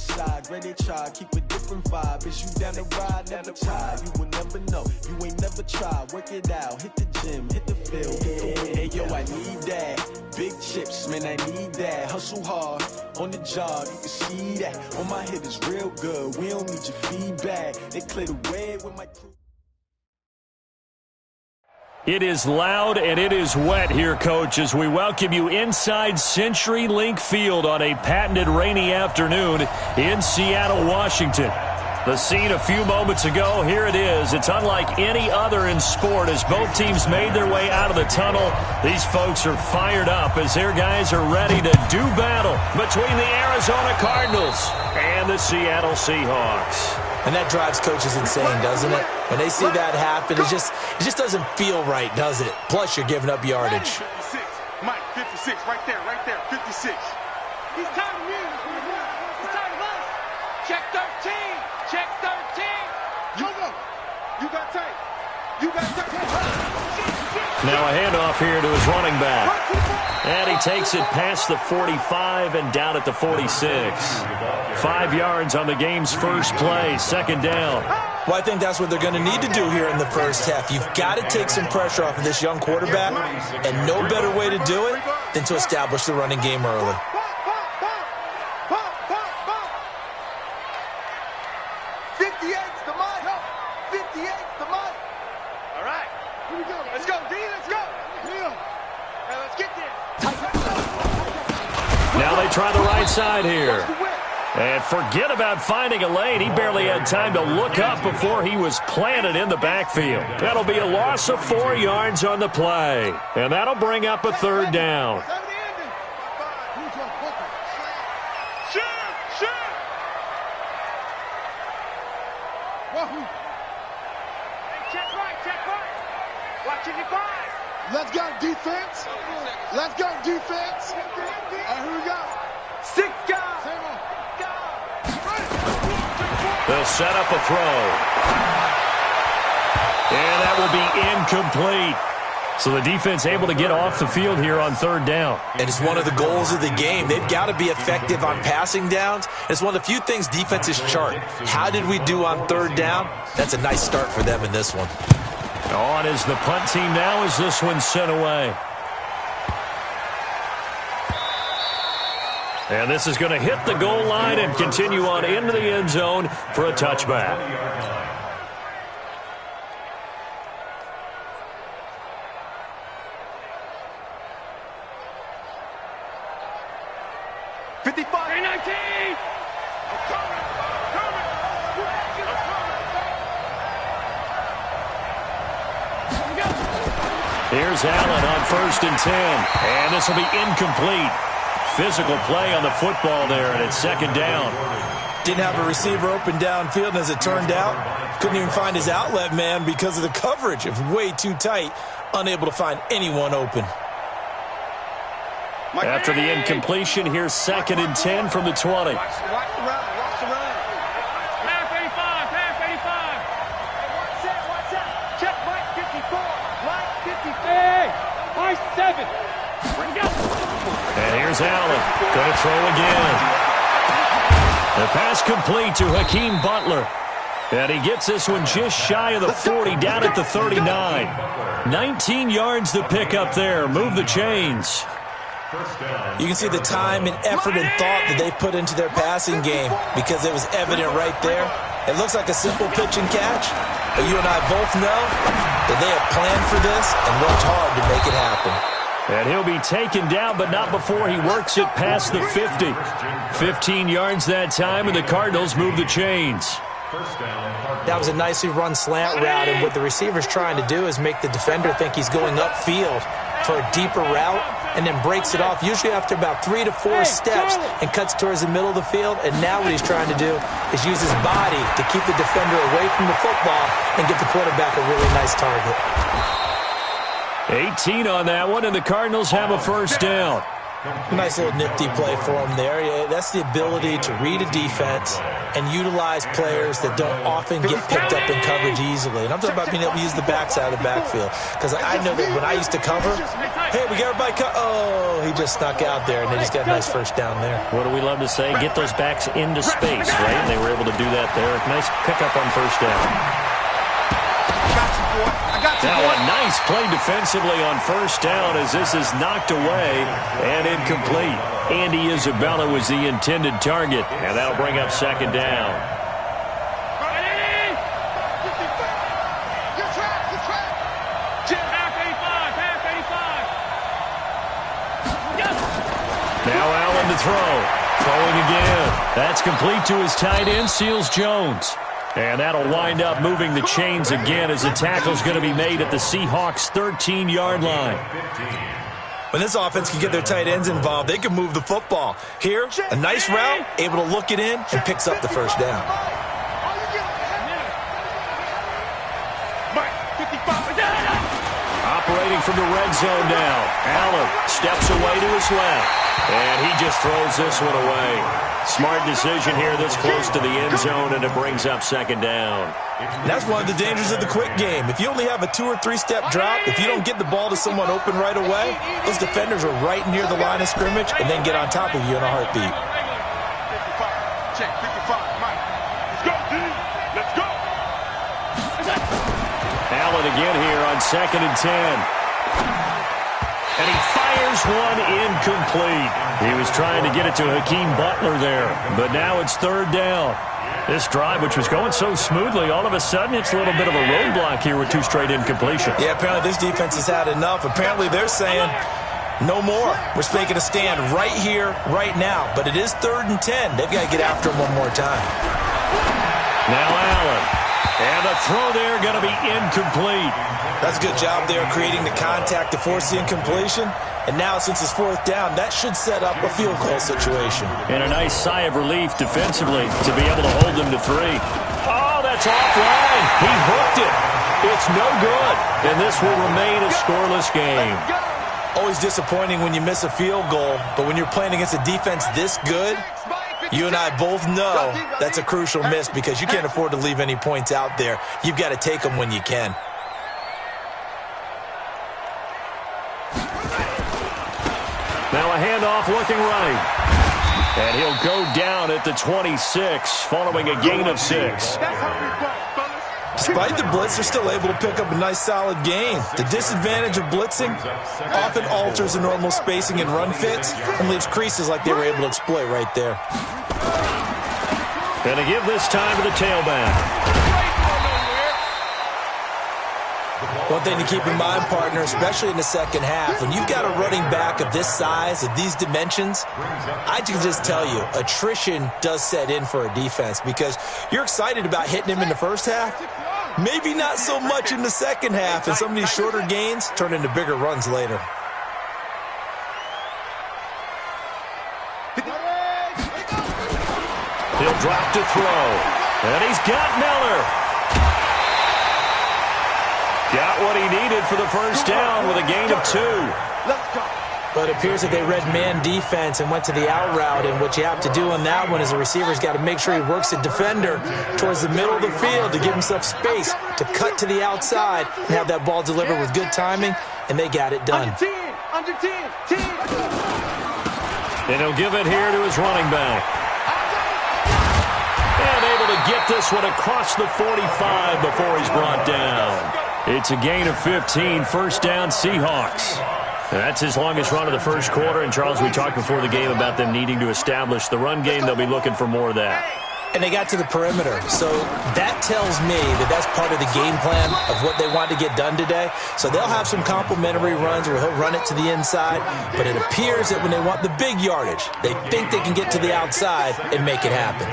side, great they try, keep a different vibe. Is you down the ride, never tired. You will never know, you ain't never tried. Work it out, hit the gym, hit the field, hit the win. Hey yo, I need that. Big chips, man, I need that. Hustle hard, on the job, you can see that. On my hit is real good, we don't need your feedback. They clear the way with my crew. It is loud and it is wet here, Coach, as we welcome you inside CenturyLink Field on a patented rainy afternoon in Seattle, Washington. The scene a few moments ago, here it is. It's unlike any other in sport as both teams made their way out of the tunnel. These folks are fired up as their guys are ready to do battle between the Arizona Cardinals and the Seattle Seahawks. And that drives coaches insane, doesn't it? When they see that happen, it just doesn't feel right, does it? Plus, you're giving up yardage. 56. Mike, 56, right there, 56. He's tired of you. He's tired of us. Check 13. Check 13. You got tape. You got tape. Now a handoff here to his running back. And he takes it past the 45 and down at the 46. 5 yards on the game's first play, second down. Well, I think that's what they're going to need to do here in the first half. You've got to take some pressure off of this young quarterback, and no better way to do it than to establish the running game early. Now they try the right side here. And forget about finding a lane. He barely had time to look up before he was planted in the backfield. That'll be a loss of 4 yards on the play. And that'll bring up a third down. Check right. Watching your five. Let's go, defense. Let's go, defense. All right, here we go. 6 guys. They'll set up a throw. And that will be incomplete. So the defense able to get off the field here on third down. And it's one of the goals of the game. They've got to be effective on passing downs. It's one of the few things defenses chart. How did we do on third down? That's a nice start for them in this one. On is the punt team now as this one's sent away. And this is going to hit the goal line and continue on into the end zone for a touchback. Here's Allen on 1st and 10. And this will be incomplete. Physical play on the football there, and it's second down. Didn't have a receiver open downfield, and as it turned out, couldn't even find his outlet man because of the coverage. It was way too tight, unable to find anyone open. After the incompletion, here's 2nd and 10 from the 20. Watch the run. Half 85. Watch that. Check Mike 54. Mike 54. Hey, Mike 7. Bring it up. And here's Allen. Going to throw again. The pass complete to Hakeem Butler. And he gets this one just shy of the 40, down at the 39. 19 yards to pick up there. Move the chains. You can see the time and effort and thought that they put into their passing game because it was evident right there. It looks like a simple pitch and catch, but you and I both know that they have planned for this and worked hard to make it happen. And he'll be taken down, but not before he works it past the 50. 15 yards that time, and the Cardinals move the chains. That was a nicely run slant route, and what the receiver's trying to do is make the defender think he's going upfield for a deeper route, and then breaks it off, usually after about 3 to 4 steps, and cuts towards the middle of the field. And now what he's trying to do is use his body to keep the defender away from the football and get the quarterback a really nice target. 18 on that one, and the Cardinals have a first down. Nice little nifty play for him there. Yeah, that's the ability to read a defense and utilize players that don't often get picked up in coverage easily. And I'm talking about being able to use the backside of the backfield. Because I know that when I used to cover, hey, we got everybody oh, he just snuck out there, and they just got a nice first down there. What do we love to say? Get those backs into space, right? And they were able to do that there. Nice pickup on first down. Now a nice play defensively on first down as this is knocked away and incomplete. Andy Isabella was the intended target, and that'll bring up second down. Now Allen to throw. Throwing again. That's complete to his tight end, Seals Jones. And that'll wind up moving the chains again as the tackle's going to be made at the Seahawks' 13-yard line. When this offense can get their tight ends involved, they can move the football. Here, a nice route, able to look it in, and picks up the first down. Operating from the red zone now. Allen steps away to his left. And he just throws this one away. Smart decision here this close to the end zone, and it brings up second down. And that's one of the dangers of the quick game. If you only have a 2- or 3-step drop, if you don't get the ball to someone open right away, those defenders are right near the line of scrimmage and then get on top of you in a heartbeat. Check 55, Mike. Let's go, dude. Let's go. Allen again here on 2nd and 10. And he fires one incomplete. He was trying to get it to Hakeem Butler there, but now it's third down. This drive, which was going so smoothly, all of a sudden it's a little bit of a roadblock here with 2 straight incompletions. Yeah, apparently this defense has had enough. Apparently they're saying, no more. We're making a stand right here, right now. But it is 3rd and 10. They've got to get after him one more time. Now Allen. And the throw there going to be incomplete. That's a good job there creating the contact to force the incompletion. And now since it's 4th down, that should set up a field goal situation. And a nice sigh of relief defensively to be able to hold them to 3. Oh, that's offline. He hooked it. It's no good. And this will remain a scoreless game. Always disappointing when you miss a field goal, but when you're playing against a defense this good, you and I both know that's a crucial miss because you can't afford to leave any points out there. You've got to take them when you can. Now a handoff looking right. And he'll go down at the 26 following a gain of 6. Despite the blitz, they're still able to pick up a nice solid gain. The disadvantage of blitzing often alters the normal spacing and run fits and leaves creases like they were able to exploit right there. Going to give this time to the tailback. One thing to keep in mind, partner, especially in the second half, when you've got a running back of this size, of these dimensions, I can just tell you, attrition does set in for a defense because you're excited about hitting him in the first half. Maybe not so much in the second half, and some of these shorter gains turn into bigger runs later. He'll drop to throw. And he's got Miller. Got what he needed for the first down with a gain of 2. But it appears that they read man defense and went to the out route, and what you have to do on that one is the receiver's got to make sure he works the defender towards the middle of the field to give himself space to cut to the outside and have that ball delivered with good timing, and they got it done. Under 10. And he'll give it here to his running back. And able to get this one across the 45 before he's brought down. It's a gain of 15, first down Seahawks. That's his longest run of the first quarter. And, Charles, we talked before the game about them needing to establish the run game. They'll be looking for more of that. And they got to the perimeter. So that tells me that that's part of the game plan of what they want to get done today. So they'll have some complementary runs where he'll run it to the inside. But it appears that when they want the big yardage, they think they can get to the outside and make it happen.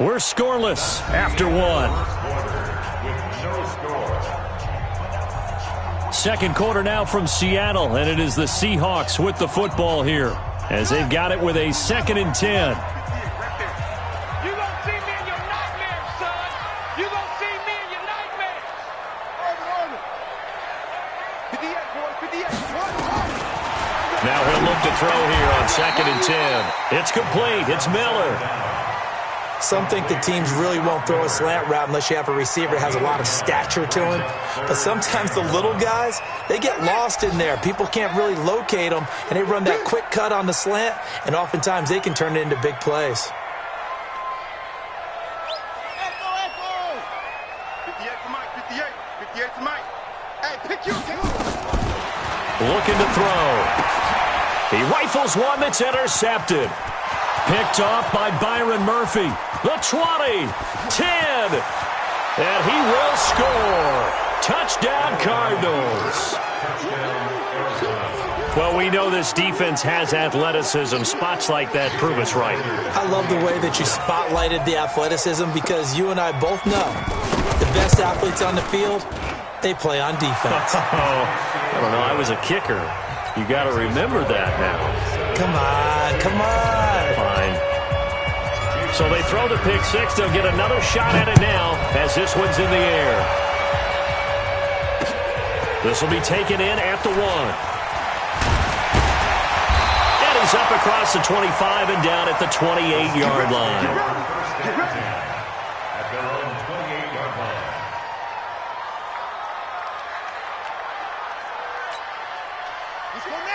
We're scoreless after 1. Second quarter now from Seattle, and it is the Seahawks with the football here. as they've got it with a 2nd and 10. You gonna see me in your nightmares, son. You gonna see me in your nightmares. Order. 58, boys, 58. Now he'll look to throw here on 2nd and 10. It's complete. It's Miller. Some think the teams really won't throw a slant route unless you have a receiver that has a lot of stature to him. But sometimes the little guys, they get lost in there. People can't really locate them, and they run that quick cut on the slant, and oftentimes they can turn it into big plays. 58 to Mike, 58 to Mike. Hey, pick your team. Looking to throw. He rifles one that's intercepted. Picked off by Byron Murphy. The 20, 10, and he will score. Touchdown, Cardinals. Well, we know this defense has athleticism. Spots like that prove us right. I love the way that you spotlighted the athleticism because you and I both know the best athletes on the field, they play on defense. I don't know. I was a kicker. You got to remember that now. Come on. Fine. So they throw the pick six. They'll get another shot at it now as this one's in the air. This will be taken in at the 1. And he's up across the 25 and down at the 28-yard line.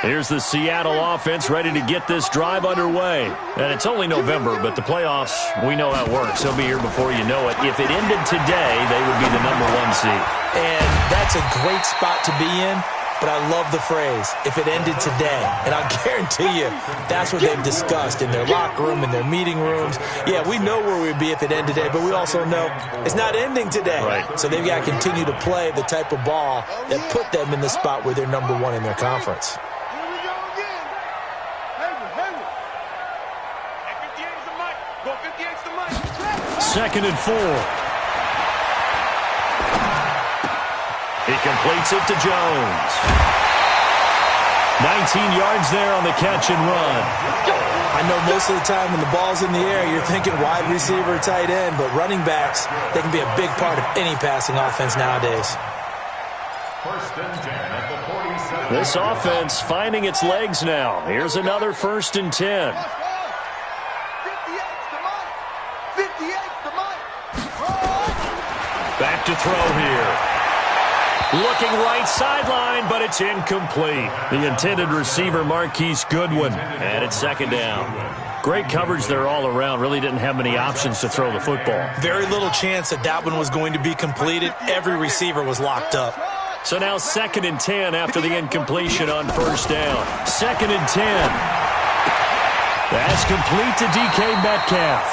Here's the Seattle offense ready to get this drive underway. And it's only November, but the playoffs, we know how it works. They'll be here before you know it. If it ended today, they would be the #1 seed. And that's a great spot to be in, but I love the phrase, if it ended today. And I'll guarantee you, that's what they've discussed in their locker room, in their meeting rooms. Yeah, we know where we'd be if it ended today, but we also know it's not ending today. Right. So they've got to continue to play the type of ball that put them in the spot where they're #1 in their conference. 2nd and 4. He completes it to Jones. 19 yards there on the catch and run. I know most of the time when the ball's in the air, you're thinking wide receiver, tight end, but running backs, they can be a big part of any passing offense nowadays. This offense finding its legs now. Here's another 1st and 10. Back to throw here. Looking right sideline, but it's incomplete. The intended receiver, Marquise Goodwin. And it's 2nd down. Great coverage there all around. Really didn't have many options to throw the football. Very little chance that one was going to be completed. Every receiver was locked up. So now 2nd and 10 after the incompletion on 1st down. 2nd and 10. That's complete to DK Metcalf.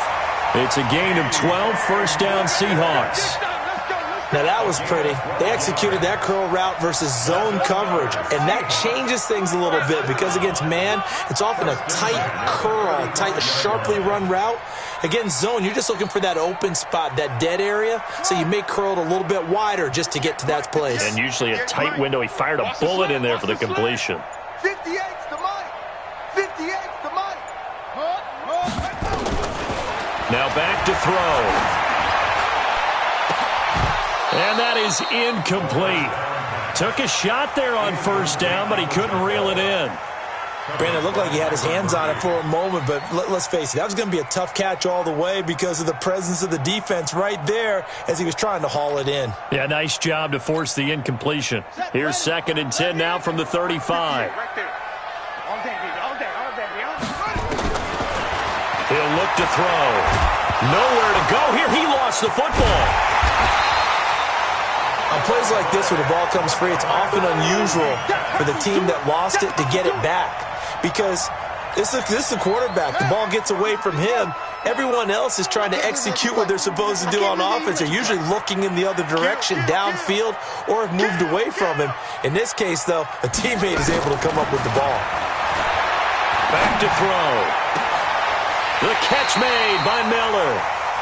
It's a gain of 12, 1st down Seahawks. Now that was pretty. They executed that curl route versus zone coverage, and that changes things a little bit because against man, it's often a tight curl, tight, sharply run route. Against zone, you're just looking for that open spot, that dead area, so you may curl it a little bit wider just to get to that place. And usually a tight window. He fired a bullet in there for the completion. 58's the Mike. 58's the Mike. Now back to throw. And that is incomplete. Took a shot there on 1st down, but he couldn't reel it in. Brandon, it looked like he had his hands on it for a moment, but let's face it, that was going to be a tough catch all the way because of the presence of the defense right there as he was trying to haul it in. Yeah, nice job to force the incompletion. Here's 2nd and 10 now from the 35. He'll look to throw. Nowhere to go here. He lost the football. On plays like this where the ball comes free, it's often unusual for the team that lost it to get it back because this is the quarterback. The ball gets away from him. Everyone else is trying to execute what they're supposed to do on offense. They're usually looking in the other direction, downfield, or have moved away from him. In this case, though, a teammate is able to come up with the ball. Back to throw. The catch made by Miller.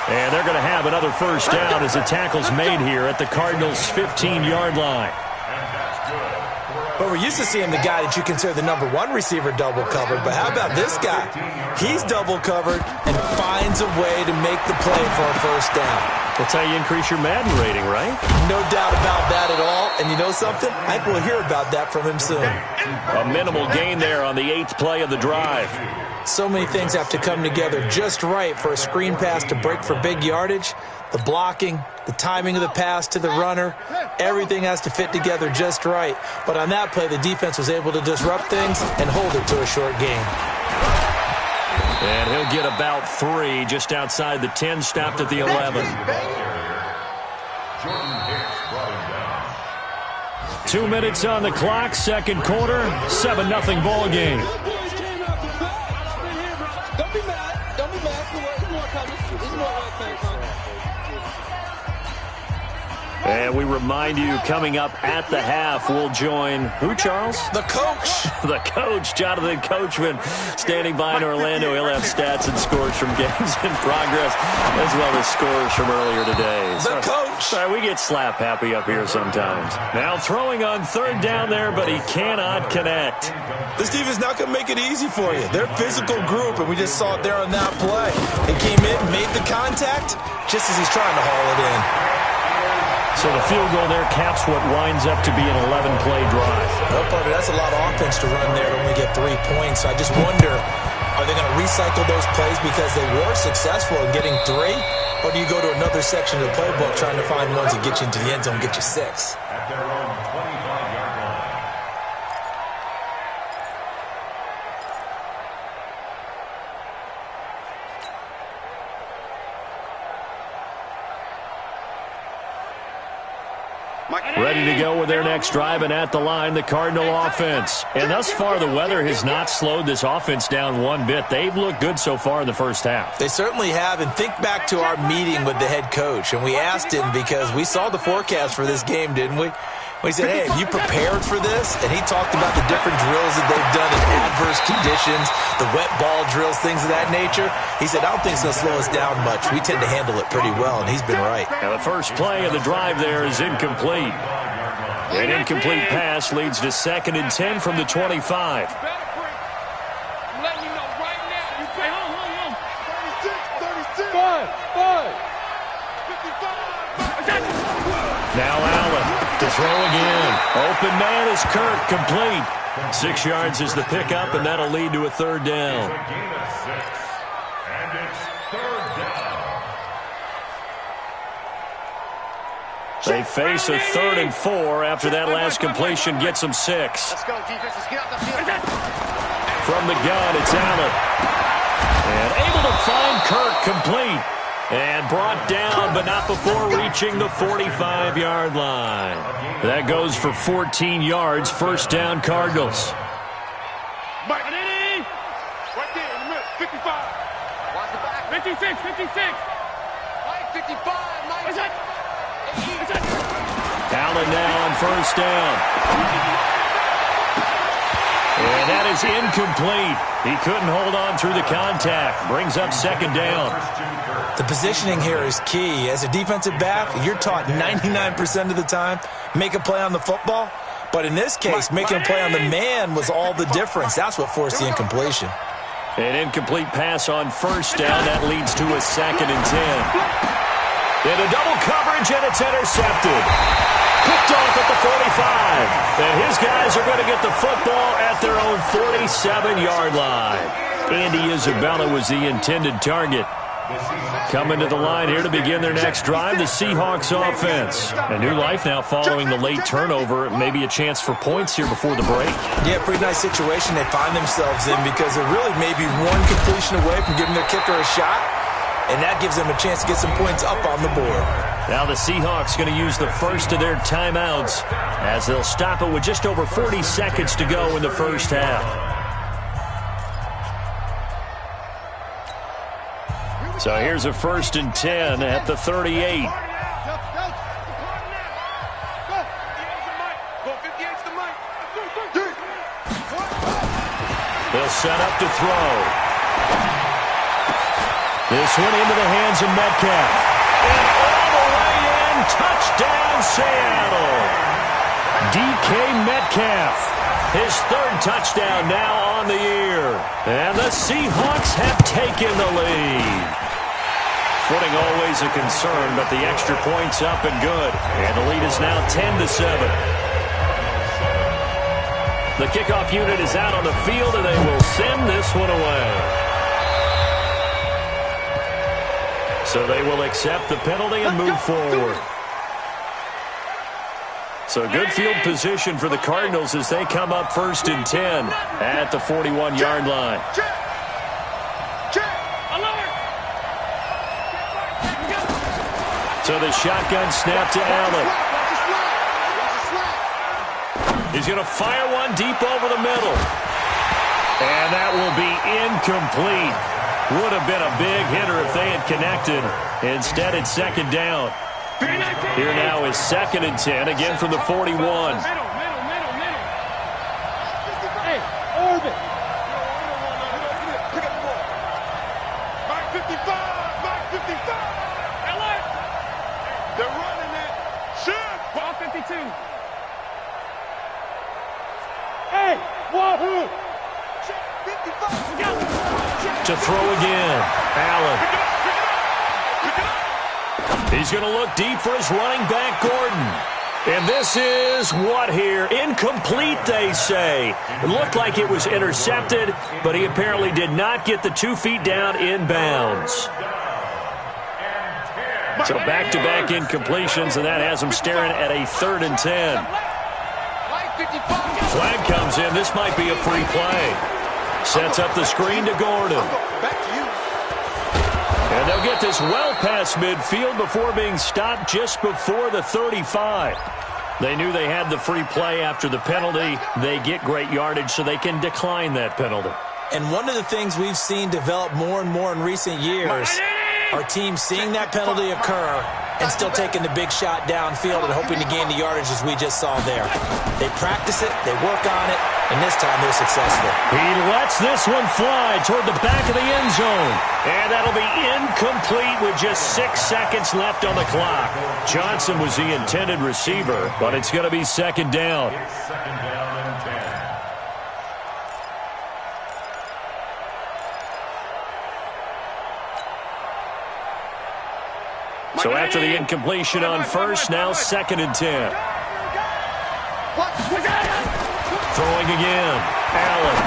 And they're going to have another 1st down as the tackle's made here at the Cardinals' 15-yard line. But we're used to seeing the guy that you consider the number one receiver double covered. But how about this guy? He's double covered and finds a way to make the play for a first down. That's how you increase your Madden rating, right? No doubt about that at all. And you know something? I think we'll hear about that from him soon. A minimal gain there on the 8th play of the drive. So many things have to come together just right for a screen pass to break for big yardage. The blocking, the timing of the pass to the runner, everything has to fit together just right. But on that play, the defense was able to disrupt things and hold it to a short gain. And he'll get about 3 just outside the 10, stopped at the 11. 2 minutes on the clock, second quarter, 7-0 ball game. Don't be mad. Don't be mad. There's more coming. There's more coming. And we remind you, coming up at the half, we'll join who, Charles? The coach. The coach, Jonathan Coachman, standing by in Orlando. He'll have stats and scores from games in progress, as well as scores from earlier today. The coach. Sorry, we get slap happy up here sometimes. Now throwing on third down there, but he cannot connect. This team is not going to make it easy for you. They're a physical group, and we just saw it there on that play. He came in, made the contact, just as he's trying to haul it in. So the field goal there caps what winds up to be an 11-play drive. No, Parker, that's a lot of offense to run there to only get 3 points. I just wonder, are they going to recycle those plays because they were successful in getting 3? Or do you go to another section of the playbook trying to find ones that get you into the end zone and get you 6? At their own 25-yard line. Ready to go with their next drive, and at the line, the Cardinal offense. And thus far, the weather has not slowed this offense down one bit. They've looked good so far in the first half. They certainly have, and think back to our meeting with the head coach, and we asked him because we saw the forecast for this game, didn't we? We said, hey, have you prepared for this? And he talked about the different drills that they've done in adverse conditions, the wet ball drills, things of that nature. He said, I don't think it's going to slow us down much. We tend to handle it pretty well, and he's been right. Now, the first play of the drive there is incomplete. An incomplete pass leads to 2nd and 10 from the 25. I'm letting you know right now. You play home. 36. 5. 55. Now Allen to throw again. Open man is Kirk, complete. 6 yards is the pickup, and that'll lead to a third down. It's a gain of 6. And it's third down. They face a 3rd and 4 after that last completion gets them 6. Let's go, defense. Let's get out the field. From the gun, it's Allen. And able to find Kirk, complete. And brought down, but not before reaching the 45-yard line. That goes for 14 yards. First down, Cardinals. Mike, right there in the middle. 55. Watch the back. 56. Mike, 55. Mike. Allen now on first down. And that is incomplete. He couldn't hold on through the contact. Brings up 2nd down. The positioning here is key. As a defensive back, you're taught 99% of the time, make a play on the football. But in this case, making a play on the man was all the difference. That's what forced the incompletion. An incomplete pass on first down. That leads to a 2nd and 10. Into double coverage, and it's intercepted. Picked off at the 45. And his guys are going to get the football at their own 47-yard line. Andy Isabella was the intended target. Coming to the line here to begin their next drive, the Seahawks offense. A new life now following the late turnover. Maybe a chance for points here before the break. Yeah, pretty nice situation they find themselves in because they're really maybe one completion away from giving their kicker a shot. And that gives them a chance to get some points up on the board. Now the Seahawks going to use the first of their timeouts as they'll stop it with just over 40 seconds to go in the first half. So here's a 1st and 10 at the 38. They'll set up to throw. This one into the hands of Metcalf. And all the way in, touchdown Seattle. DK Metcalf. His third touchdown now on the year. And the Seahawks have taken the lead. Footing always a concern, but the extra point's up and good. And the lead is now 10-7. The kickoff unit is out on the field, and they will send this one away. So they will accept the penalty and move forward. So good field position for the Cardinals as they come up 1st and 10 at the 41-yard line. So the shotgun snap to Allen. He's going to fire one deep over the middle. And that will be incomplete. Would have been a big hitter if they had connected. Instead, it's 2nd down. Here now is 2nd and 10, again from the 41. Hey, Orbit. Mark 55. Mark 55. They're running it. Shoot. Ball 52. Hey, wahoo. 55. To throw again. Allen. He's going to look deep for his running back, Gordon. And this is what here? Incomplete, they say. It looked like it was intercepted, but he apparently did not get the 2 feet down inbounds. So back-to-back incompletions, and that has him staring at a 3rd and 10. Flag comes in. This might be a free play. Sets up the screen to Gordon. And they'll get this well past midfield before being stopped just before the 35. They knew they had the free play after the penalty. They get great yardage so they can decline that penalty. And one of the things we've seen develop more and more in recent years are teams seeing that penalty occur and still taking the big shot downfield and hoping to gain the yardage as we just saw there. They practice it, they work on it, and this time they're successful. He lets this one fly toward the back of the end zone. And that'll be incomplete with just 6 seconds left on the clock. Johnson was the intended receiver, but it's going to be 2nd down. It's 2nd down and 10. So after the incompletion on first, now 2nd and 10. Throwing again. Allen.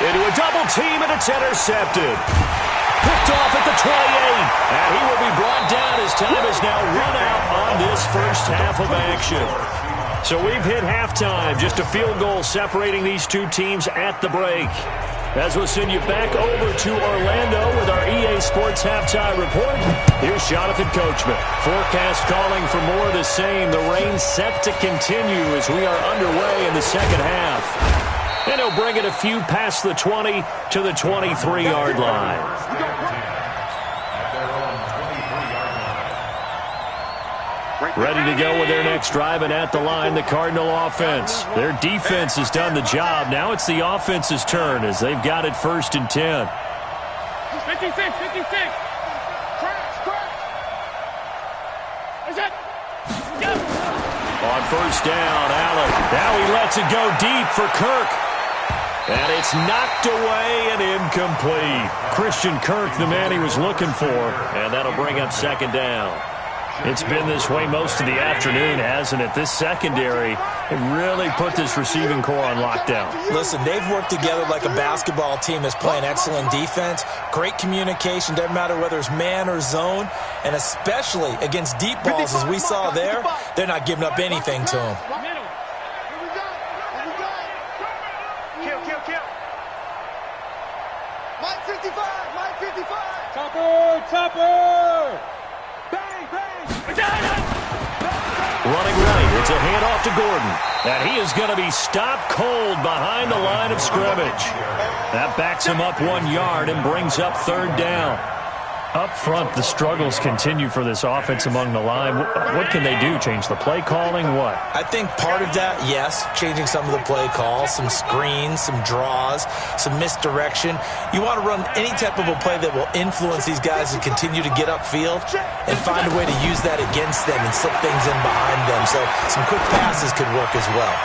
Into a double team, and it's intercepted. Picked off at the 28. And he will be brought down as time is now run out on this first half of action. So we've hit halftime. Just a field goal separating these two teams at the break. As we'll send you back over to Orlando with our EA Sports Halftime Report, here's Jonathan Coachman. Forecast calling for more of the same. The rain set to continue as we are underway in the second half. And he'll bring it a few past the 20 to the 23-yard line. Ready to go with their next drive, and at the line, the Cardinal offense. Their defense has done the job. Now it's the offense's turn as they've got it 1st and 10. 56. Is it? On 1st down, Allen. Now he lets it go deep for Kirk. And it's knocked away and incomplete. Christian Kirk, the man he was looking for, and that'll bring up 2nd down. It's been this way most of the afternoon, hasn't it? This secondary really put this receiving core on lockdown. Listen, they've worked together like a basketball team that's playing excellent defense. Great communication, doesn't matter whether it's man or zone. And especially against deep balls, as we saw there, they're not giving up anything to them. Kill. Mike 55. Topper. Running right, it's a handoff to Gordon. And he is going to be stopped cold behind the line of scrimmage. That backs him up 1 yard and brings up 3rd down. Up front, the struggles continue for this offense among the line. What can they do? Change the play calling? What? I think part of that, yes, changing some of the play calls, some screens, some draws, some misdirection. You want to run any type of a play that will influence these guys to continue to get upfield and find a way to use that against them and slip things in behind them. So some quick passes could work as well.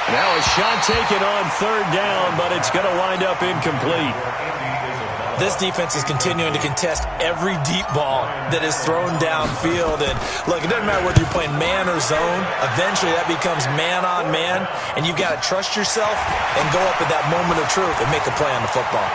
Now a shot taken on third down, but it's going to wind up incomplete. This defense is continuing to contest every deep ball that is thrown downfield. And, look, it doesn't matter whether you're playing man or zone. Eventually, that becomes man-on-man, and you've got to trust yourself and go up at that moment of truth and make a play on the football.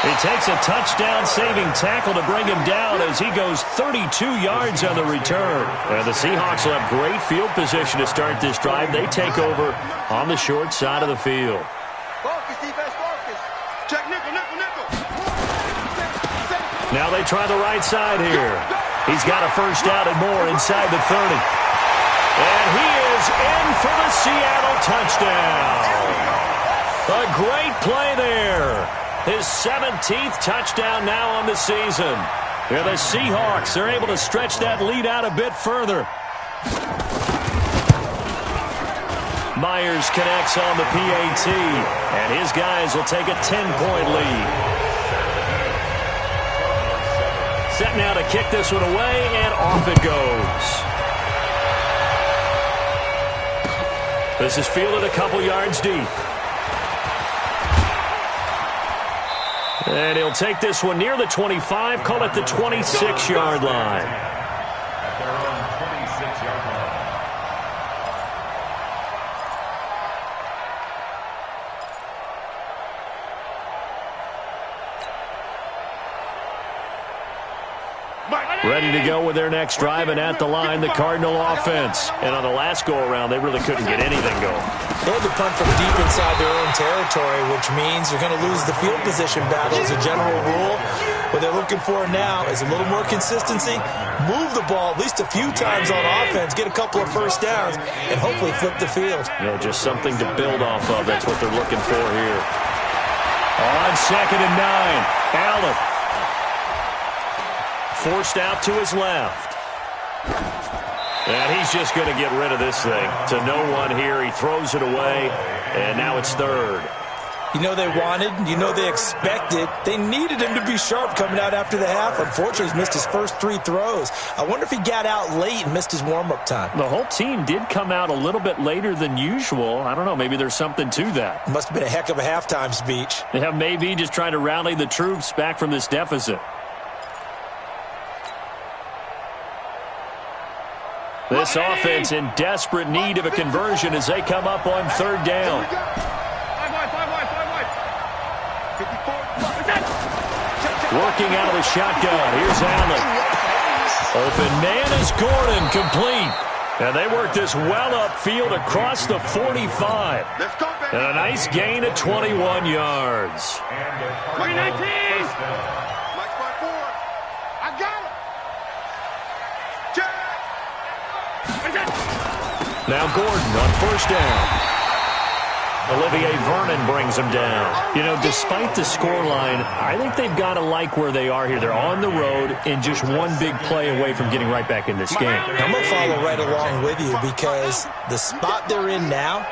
He takes a touchdown-saving tackle to bring him down as he goes 32 yards on the return. And the Seahawks will have great field position to start this drive. They take over on the short side of the field. Focus, defense, focus. Check nickel, nickel, nickel. Now they try the right side here. He's got a first down and more inside the 30. And he is in for the Seattle touchdown. A great play there. His 17th touchdown now on the season. Yeah, the Seahawks are able to stretch that lead out a bit further. Myers connects on the PAT, and his guys will take a 10-point lead. Set now to kick this one away, and off it goes. This is fielded a couple yards deep. And he'll take this one near the 25, call it the 26-yard line. At their own 26-yard line. Ready to go with their next drive, and at the line, the Cardinal offense. And on the last go-around, they really couldn't get anything going. They had to punt from deep inside their own territory, which means you're going to lose the field position battle as a general rule. What they're looking for now is a little more consistency, move the ball at least a few times on offense, get a couple of first downs, and hopefully flip the field. Yeah, just something to build off of. That's what they're looking for here. On 2nd and 9, Allen. Forced out to his left. And he's just going to get rid of this thing. To no one here. He throws it away. And now it's third. You know they wanted, you know they expected. They needed him to be sharp coming out after the half. Unfortunately, he's missed his first 3 throws. I wonder if he got out late and missed his warm-up time. The whole team did come out a little bit later than usual. I don't know, maybe there's something to that. Must have been a heck of a halftime speech. Yeah, maybe just trying to rally the troops back from this deficit. This offense in desperate need of a conversion as they come up on third down. 5 wide. Working out of the shotgun. Here's Allen. Open man is Gordon, complete. And they work this well upfield across the 45. And a nice gain of 21 yards. 2019. I got him. Now Gordon on first down. Olivier Vernon brings him down. You know, despite the scoreline, I think they've got to like where they are here. They're on the road and just one big play away from getting right back in this game. I'm going to follow right along with you because the spot they're in now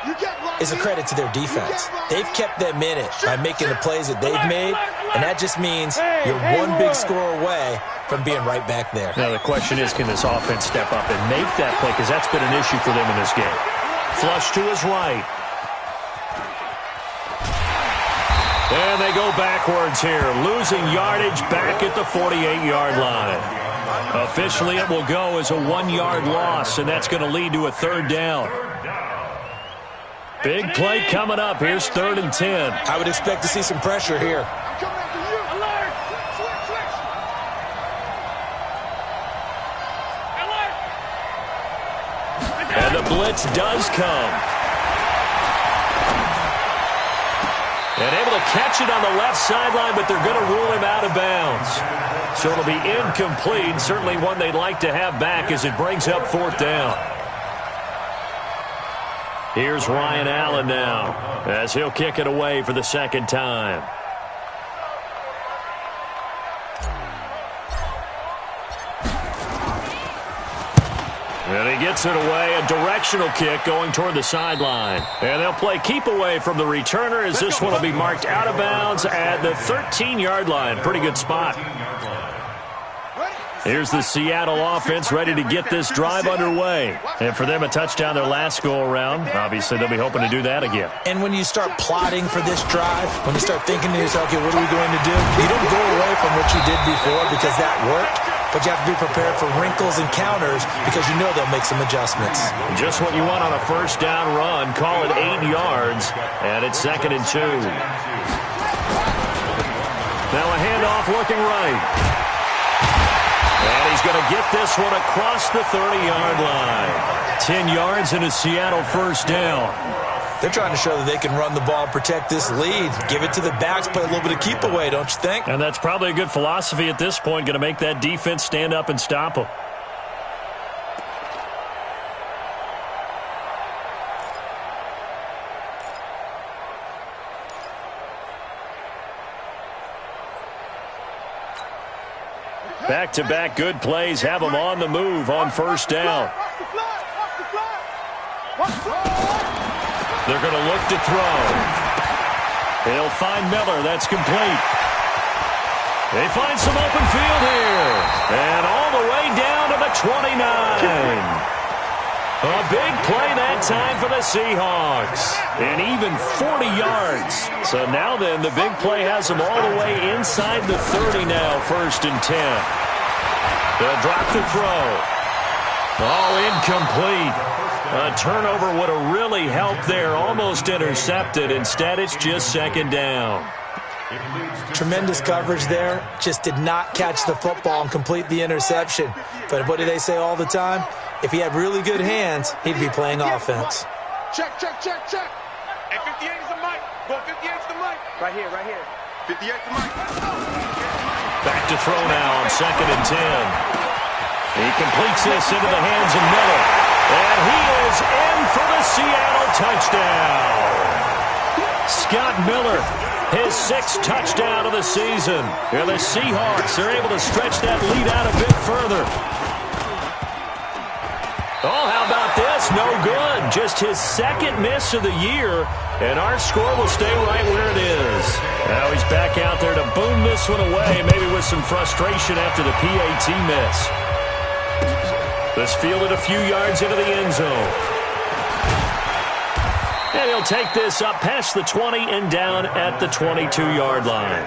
is a credit to their defense. They've kept them in it by making the plays that they've made, and that just means you're one big score away from being right back there. Now the question is, can this offense step up and make that play? Because that's been an issue for them in this game. Flush to his right. And they go backwards here, losing yardage back at the 48-yard line. Officially, it will go as a 1-yard loss, and that's going to lead to a third down. Big play coming up. Here's 3rd and 10. I would expect to see some pressure here. And the blitz does come. And able to catch it on the left sideline, but they're going to rule him out of bounds. So it'll be incomplete. Certainly one they'd like to have back as it brings up 4th down. Here's Ryan Allen now as he'll kick it away for the 2nd time. And he gets it away, a directional kick going toward the sideline. And they'll play keep away from the returner as this one will be marked out of bounds at the 13-yard line. Pretty good spot. Here's the Seattle offense ready to get this drive underway. And for them, a touchdown their last go-around. Obviously, they'll be hoping to do that again. And when you start plotting for this drive, when you start thinking to yourself, okay, what are we going to do? You don't go away from what you did before because that worked, but you have to be prepared for wrinkles and counters because you know they'll make some adjustments. Just what you want on a first down run. Call it 8 yards, and it's 2nd and 2. Now a handoff looking right. And he's going to get this one across the 30-yard line. 10 yards and a Seattle first down. They're trying to show that they can run the ball and protect this lead. Give it to the backs, play a little bit of keep away, don't you think? And that's probably a good philosophy at this point, going to make that defense stand up and stop them. Back-to-back good plays have them on the move on first down. They're going to look to throw. He'll find Miller. That's complete. They find some open field here. And all the way down to the 29. A big play that time for the Seahawks. And even 40 yards. So now then, the big play has them all the way inside the 30 now, 1st and 10. They'll drop the throw. All incomplete. A turnover would have really helped there. Almost intercepted. Instead, it's just 2nd down. Tremendous coverage there. Just did not catch the football and complete the interception. But what do they say all the time? If he had really good hands, he'd be playing offense. Check, check, check, check. And 58 is the mic. Go 58 is the mic. Right here, right here. 58 is the mic. Back to throw now on 2nd and 10. He completes this into the hands of Miller. And he is in for the Seattle touchdown. Scott Miller, his 6th touchdown of the season. And the Seahawks are able to stretch that lead out a bit further. Oh, how about this? No good. Just his 2nd miss of the year. And our score will stay right where it is. Now he's back out there to boom this one away, maybe with some frustration after the PAT miss. This fielded a few yards into the end zone. And he'll take this up past the 20 and down at the 22-yard line.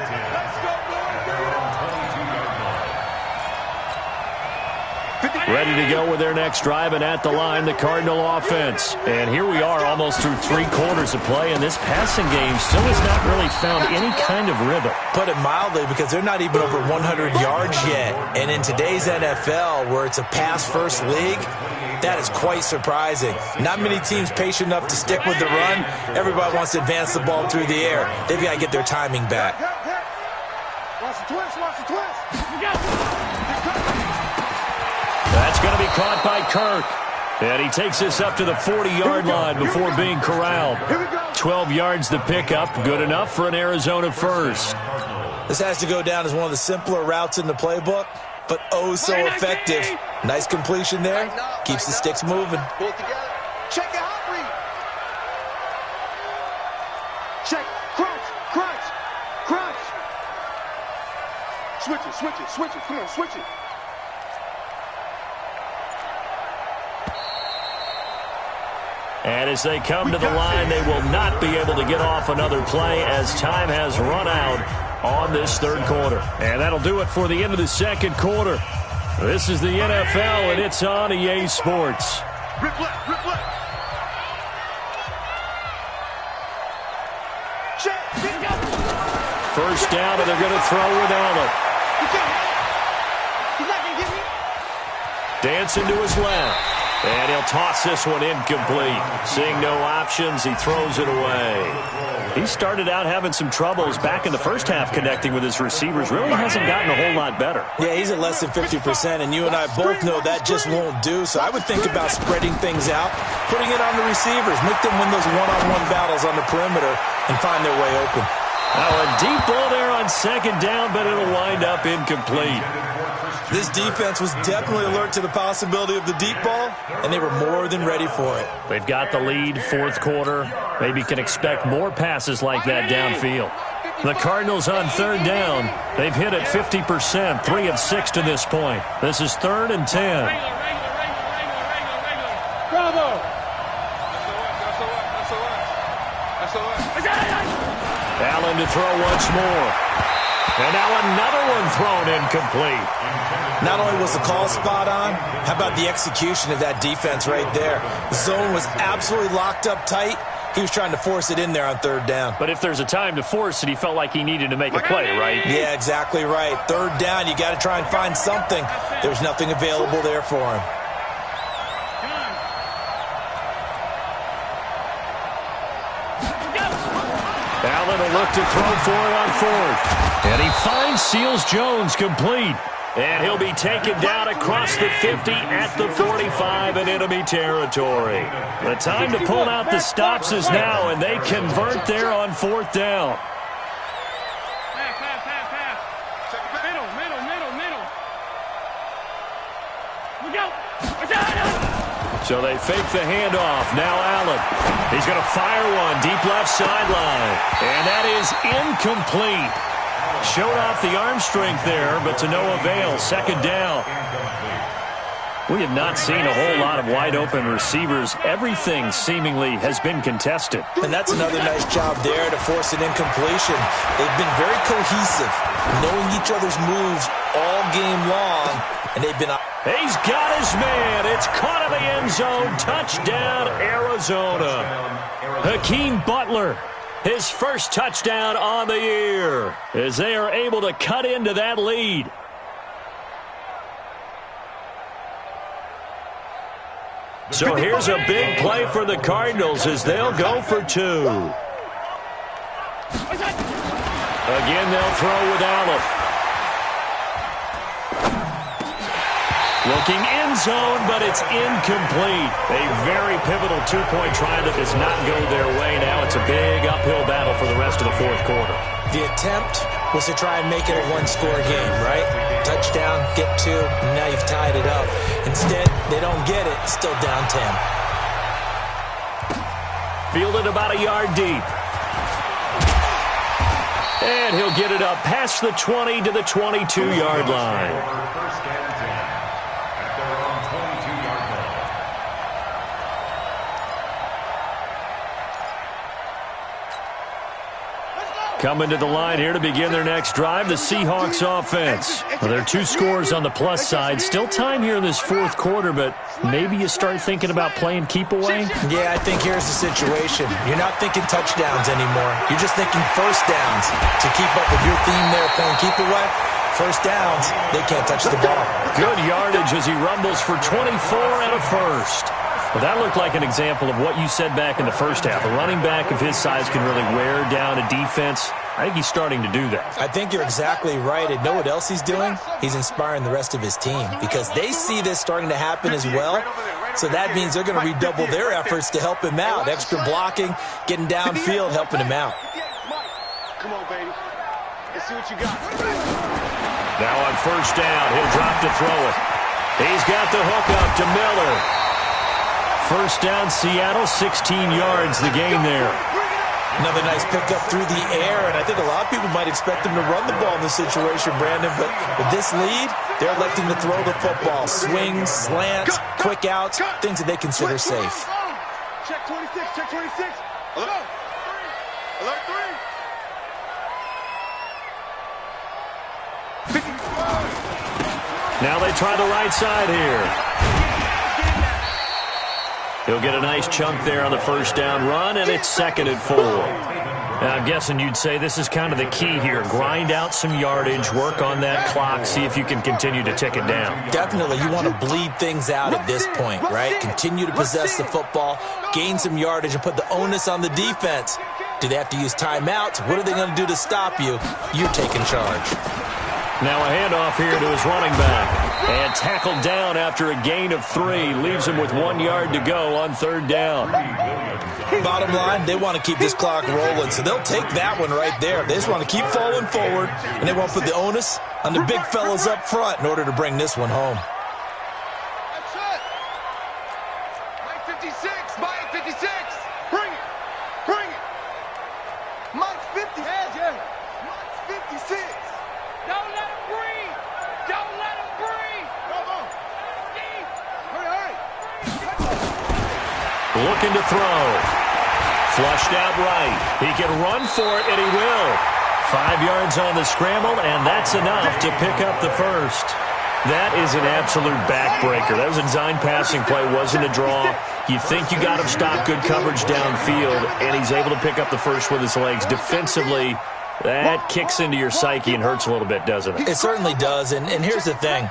Ready to go with their next drive, and at the line, the Cardinal offense. And here we are almost through 3 quarters of play, and this passing game still has not really found any kind of rhythm. Put it mildly, because they're not even over 100 yards yet. And in today's NFL, where it's a pass-first league, that is quite surprising. Not many teams patient enough to stick with the run. Everybody wants to advance the ball through the air. They've got to get their timing back. Watch the twist, watch the twist. That's going to be caught by Kirk. And he takes this up to the 40-yard line before being corralled. 12 yards the pickup. Good enough for an Arizona first. This has to go down as one of the simpler routes in the playbook, but oh so effective. Nice completion there. Keeps the sticks moving. Pull together. Check it out, read. Check. Crunch, crunch, crunch. Switch it, switch it, switch it. Come on, switch it. And as they come to the line, they will not be able to get off another play as time has run out on this 3rd quarter. And that'll do it for the end of the 2nd quarter. This is the NFL, and it's on EA Sports. Rip left, rip left. First down, and they're going to throw without it. He's not going to get me. Dancing to his left. And he'll toss this one incomplete. Seeing no options, he throws it away. He started out having some troubles back in the first half connecting with his receivers. Really hasn't gotten a whole lot better. Yeah, he's at less than 50%, and you and I both know that just won't do. So I would think about spreading things out, putting it on the receivers, make them win those one-on-one battles on the perimeter, and find their way open. Now a deep ball there on 2nd down, but it'll wind up incomplete. This defense was definitely alert to the possibility of the deep ball, and they were more than ready for it. They've got the lead, fourth quarter. Maybe can expect more passes like that downfield. The Cardinals on third down. They've hit it 50%, 3 of 6 to this point. This is 3rd and 10. Bravo! Allen to throw once more. And now another one thrown incomplete. Not only was the call spot on, how about the execution of that defense right there? The zone was absolutely locked up tight. He was trying to force it in there on third down. But if there's a time to force it, he felt like he needed to make a play, right? Yeah, exactly right. Third down, you got to try and find something. There's nothing available there for him. Allen will look to throw for it on 4th. And he finds Seals-Jones complete. And he'll be taken down across the 50 at the 45 in enemy territory. The time to pull out the stops is now, and they convert there on 4th down. So they fake the handoff. Now Allen. He's going to fire one deep left sideline. And that is incomplete. Showed off the arm strength there, but to no avail. 2nd down. We have not seen a whole lot of wide-open receivers. Everything seemingly has been contested. And that's another nice job there to force an incompletion. They've been very cohesive, knowing each other's moves all game long, and they've been... He's got his man. It's caught in the end zone. Touchdown, Arizona. Hakeem Butler, his first touchdown on the year, as they are able to cut into that lead. So here's a big play for the Cardinals as they'll go for 2. Again, they'll throw with Allen. Looking end zone, but it's incomplete. A very pivotal two-point try that does not go their way. Now it's a big uphill battle for the rest of the fourth quarter. The attempt was to try and make it a one-score game, right? Touchdown, get 2, and now you've tied it up. Instead, they don't get it. Still down 10. Fielded about a yard deep. And he'll get it up past the 20 to the 22-yard line. Coming to the line here to begin their next drive, the Seahawks offense. Well, there are 2 scores on the plus side. Still time here in this fourth quarter, but maybe you start thinking about playing keep away? Yeah, I think here's the situation. You're not thinking touchdowns anymore. You're just thinking first downs. To keep up with your theme there, playing keep away, first downs, they can't touch the ball. Good yardage as he rumbles for 24 and a first. Well, that looked like an example of what you said back in the first half. A running back of his size can really wear down a defense. I think he's starting to do that. I think you're exactly right. And know what else he's doing? He's inspiring the rest of his team because they see this starting to happen as well. So that means they're going to redouble their efforts to help him out. Extra blocking, getting downfield, helping him out. Come on, baby. Let's see what you got. Now on first down, he'll drop to throw it. He's got the hook up to Miller. First down, Seattle, 16 yards the gain there. Another nice pickup through the air, and I think a lot of people might expect them to run the ball in this situation, Brandon, but with this lead, they're electing to throw the football. Swings, slants, quick outs, things that they consider safe. Check 26, check 26. Alert. Alert 3. Now they try the right side here. He'll get a nice chunk there on the first down run, and it's 2nd and 4. Now, I'm guessing you'd say this is kind of the key here. Grind out some yardage, work on that clock, see if you can continue to tick it down. Definitely. You want to bleed things out at this point, right? Continue to possess the football, gain some yardage, and put the onus on the defense. Do they have to use timeouts? What are they going to do to stop you? You're taking charge. Now a handoff here to his running back. And tackled down after a gain of 3. Leaves him with 1 yard to go on 3rd down. Bottom line, they want to keep this clock rolling, so they'll take that one right there. They just want to keep falling forward, and they won't put the onus on the big fellas up front in order to bring this one home. That's it. Mike 56. Mike 56. Bring it. Bring it. Mike 50. Mike 56. Don't let him breathe. Don't let him breathe. Come on. Hurry. Looking to throw. Flushed out right. He can run for it, and he will. 5 yards on the scramble, and that's enough to pick up the first. That is an absolute backbreaker. That was a design passing play, wasn't a draw. You think you got him stopped, good coverage downfield, and he's able to pick up the first with his legs. Defensively, that kicks into your psyche and hurts a little bit, doesn't it? It certainly does, and here's the thing.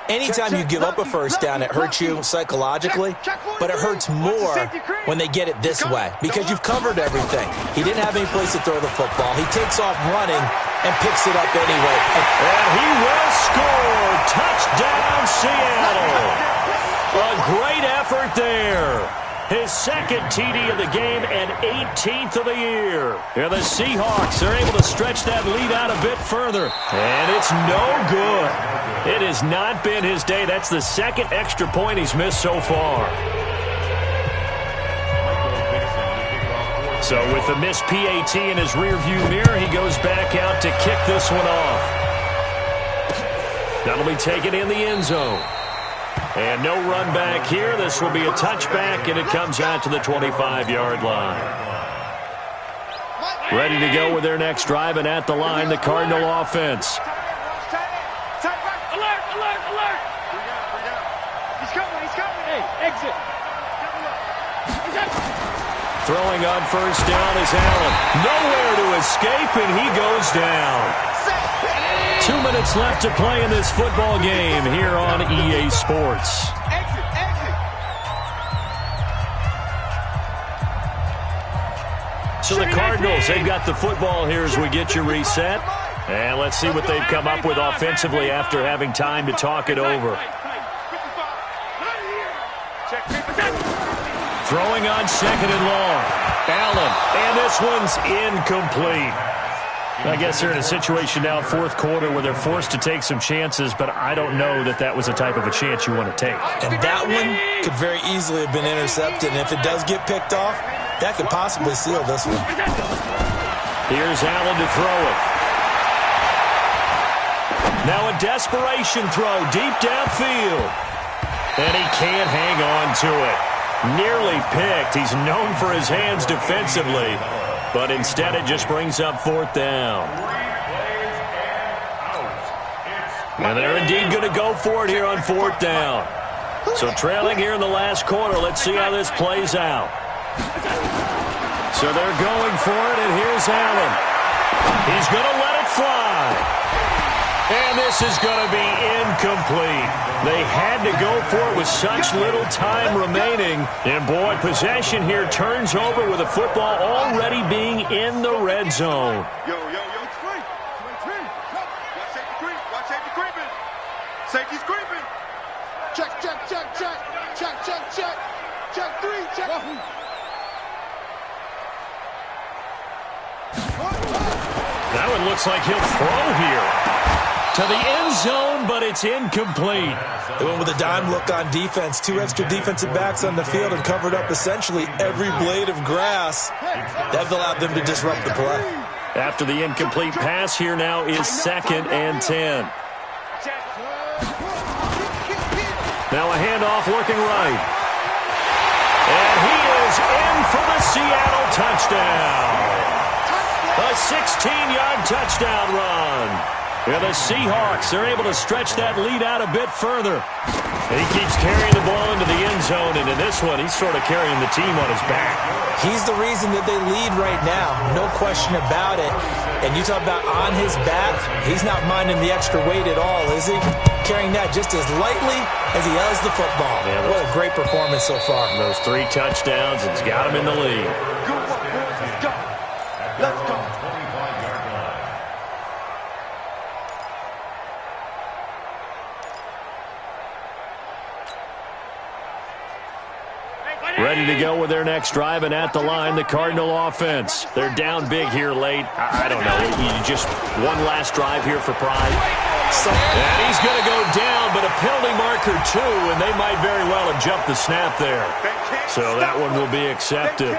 Anytime you give up a first down, it hurts you psychologically, but it hurts more when they get it this way because you've covered everything. He didn't have any place to throw the football. He takes off running and picks it up anyway. And he will score. Touchdown, Seattle. A great effort there. His second TD of the game and 18th of the year. And the Seahawks are able to stretch that lead out a bit further. And it's no good. It has not been his day. That's the second extra point he's missed so far. So with the missed PAT in his rearview mirror, he goes back out to kick this one off. That'll be taken in the end zone. And no run back here. This will be a touchback, and it comes out to the 25-yard line. Ready to go with their next drive, and at the line, the Cardinal offense. Alert. He's coming. Hey, exit. Throwing on first down is Allen. Nowhere to escape, and he goes down. 2 minutes left to play in this football game here on EA Sports. Exit. So the Cardinals, they've got the football here as we get you reset. And let's see what they've come up with offensively after having time to talk it over. Throwing on 2nd and long. Allen, and this one's incomplete. I guess they're in a situation now, 4th quarter, where they're forced to take some chances, but I don't know that that was the type of a chance you want to take. And that one could very easily have been intercepted, and if it does get picked off, that could possibly seal this one. Here's Allen to throw it. Now a desperation throw deep downfield. And he can't hang on to it. Nearly picked. He's known for his hands defensively, but instead it just brings up 4th down. And they're indeed going to go for it here on 4th down. So trailing here in the last quarter, let's see how this plays out. So they're going for it, and here's Allen. He's going to let it fly. And this is going to be incomplete. They had to go for it with such little time remaining. And, boy, possession here turns over with the football already being in the red zone. Yo, it's free. Watch safety creeping. Safety's creeping. Check. Check 3, check. That one looks like he'll throw here. To the end zone, but it's incomplete. They went with a dime look on defense. 2 extra defensive backs on the field and covered up essentially every blade of grass. That allowed them to disrupt the play. After the incomplete pass, here now is 2nd and 10. Now a handoff looking right. And he is in for the Seattle touchdown. A 16-yard touchdown run. And the Seahawks are able to stretch that lead out a bit further. And he keeps carrying the ball into the end zone, and in this one, he's sort of carrying the team on his back. He's the reason that they lead right now, no question about it. And you talk about on his back, he's not minding the extra weight at all, is he? Carrying that just as lightly as he does the football. Yeah, what a great performance so far. Those 3 touchdowns, it's got him in the lead. Good work, boys. Let's go. Ready to go with their next drive, and at the line, the Cardinal offense. They're down big here late. I don't know. Just one last drive here for pride. And he's going to go down, but a penalty marker too, and they might very well have jumped the snap there. So that one will be accepted.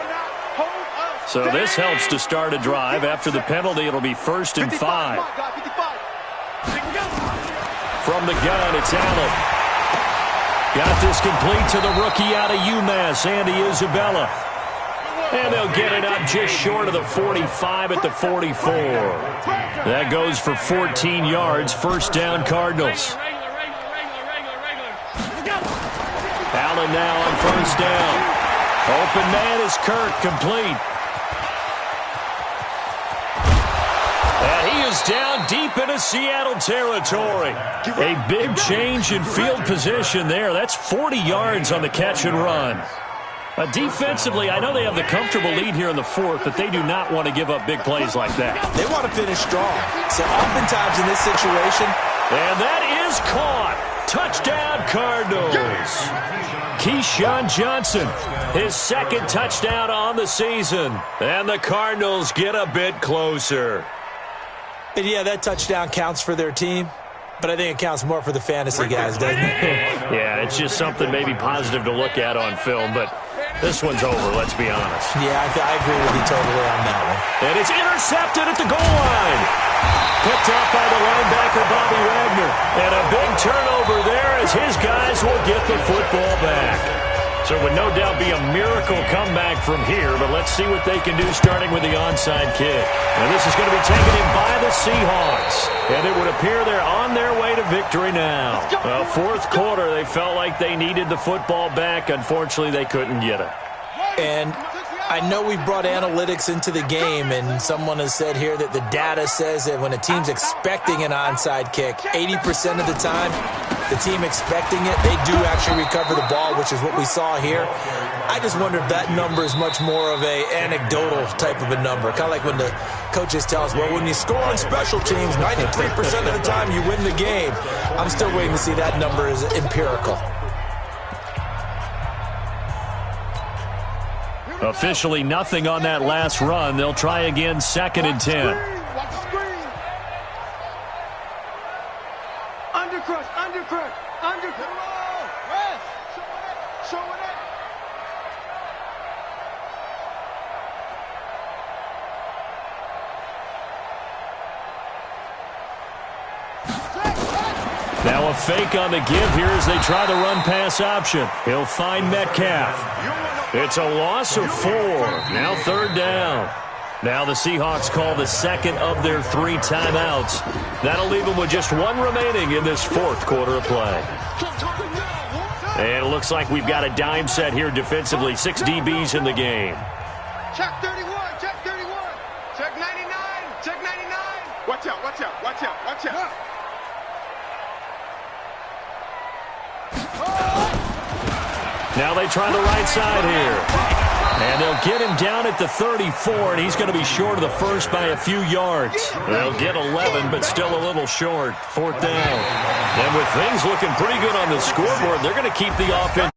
So this helps to start a drive. After the penalty, it'll be 1st and 5. From the gun, it's Allen. Got this complete to the rookie out of UMass, Andy Isabella. And they'll get it up just short of the 45 at the 44. That goes for 14 yards. 1st down, Cardinals. Allen now on 1st down. Open man is Kirk, complete. And he is down deep into Seattle territory. A big change in field position there. That's 40 yards on the catch and run. Defensively, I know they have the comfortable lead here in the 4th, but they do not want to give up big plays like that. They want to finish strong. So oftentimes in this situation. And that is caught. Touchdown, Cardinals. Keyshawn Johnson, his 2nd touchdown on the season. And the Cardinals get a bit closer. And yeah, that touchdown counts for their team, but I think it counts more for the fantasy guys, doesn't it? Yeah, it's just something maybe positive to look at on film, but this one's over, let's be honest. Yeah, I agree with you totally on that one. And it's intercepted at the goal line. Picked up by the linebacker, Bobby Wagner. And a big turnover there as his guys will get the football back. So it would no doubt be a miracle comeback from here, but let's see what they can do starting with the onside kick. And this is going to be taken in by the Seahawks. And it would appear they're on their way to victory now. Well, 4th quarter, they felt like they needed the football back. Unfortunately, they couldn't get it. And I know we've brought analytics into the game, and someone has said here that the data says that when a team's expecting an onside kick, 80% of the time, the team expecting it, they do actually recover the ball, which is what we saw here. I just wonder if that number is much more of a anecdotal type of a number. Kind of like when the coaches tell us, well, when you score on special teams, 93% of the time you win the game. I'm still waiting to see that number is empirical. Officially nothing on that last run. They'll try again, 2nd and 10. Watch the screen. Undercrush, undercrush, undercrush. Rest. Showing it. Now a fake on the give here as they try the run-pass option. He'll find Metcalf. It's a loss of 4. Now 3rd down. Now the Seahawks call the 2nd of their 3 timeouts. That'll leave them with just 1 remaining in this 4th quarter of play. And it looks like we've got a dime set here defensively. 6 DBs in the game. Check 31, check 31. Check 99, check 99. Watch out, watch out, watch out, watch out. Now they try the right side here. And they'll get him down at the 34, and he's going to be short of the first by a few yards. They'll get 11, but still a little short. 4th down. And with things looking pretty good on the scoreboard, they're going to keep the offense.